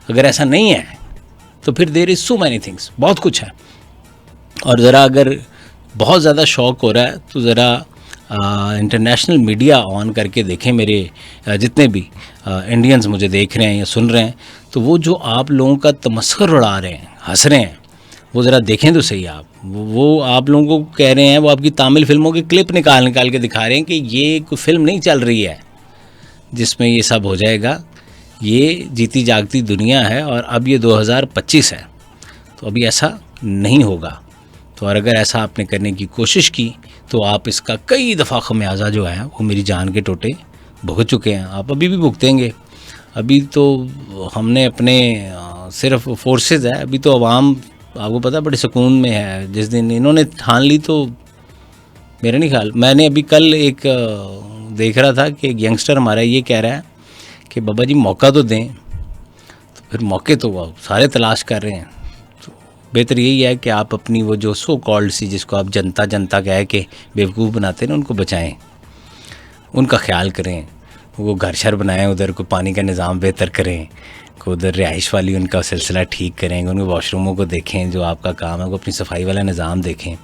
अगर ऐसा नहीं है तो फिर there is so many things, बहुत कुछ है। और ज़रा अगर बहुत ज़्यादा शौक हो रहा है तो ज़रा इंटरनेशनल मीडिया ऑन करके देखें। मेरे जितने भी इंडियंस मुझे देख रहे हैं या सुन रहे हैं, तो वो जो आप लोगों का तमस्खुर उड़ा रहे हैं, हंस रहे हैं, वो ज़रा देखें तो सही आप। वो आप लोगों को कह रहे हैं, वो आपकी तमिल फिल्मों की क्लिप निकाल निकाल के दिखा रहे हैं कि ये कोई फिल्म नहीं चल रही है जिसमें ये सब हो जाएगा। ये जीती जागती दुनिया है और अब ये 2025 है, तो अभी ऐसा नहीं होगा। तो और अगर ऐसा आपने करने की कोशिश की तो आप इसका कई दफ़ा खमियाजा जो है वो मेरी जान के टोटे भुगत चुके हैं, आप अभी भी भुगतेंगे। अभी तो हमने अपने सिर्फ फोर्सेस है, अभी तो अवाम आपको पता बड़े सुकून में है। जिस दिन इन्होंने ठान ली तो मेरा नहीं ख्याल, मैंने अभी कल एक देख रहा था कि एक यंगस्टर हमारा ये कह रहा है कि बाबा जी मौका तो दें, तो फिर मौके तो वो सारे तलाश कर रहे हैं। तो बेहतर यही है कि आप अपनी वो जो सो कॉल्ड सी, जिसको आप जनता जनता कह के बेवकूफ़ बनाते हैं ना, उनको बचाएं, उनका ख्याल करें, वो घर शर बनाएं, उधर को पानी का निज़ाम बेहतर करें, को उधर रिहाइश वाली उनका सिलसिला ठीक करें, उनके वॉशरूमों को देखें, जो आपका काम है वो अपनी सफाई वाला निज़ाम देखें।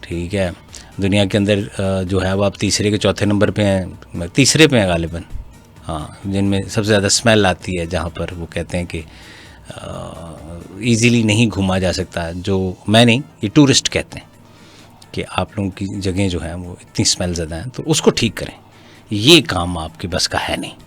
ठीक है, दुनिया के अंदर जो है वो आप तीसरे के चौथे नंबर पे हैं, तीसरे पे हैं गालिबन, हाँ, जिनमें सबसे ज़्यादा स्मेल आती है, जहाँ पर वो कहते हैं कि ईज़िली नहीं घूमा जा सकता। जो मैं नहीं, ये टूरिस्ट कहते हैं कि आप लोगों की जगह जो है वो इतनी स्मेल ज़्यादा हैं, तो उसको ठीक करें। ये काम आपके बस का है नहीं।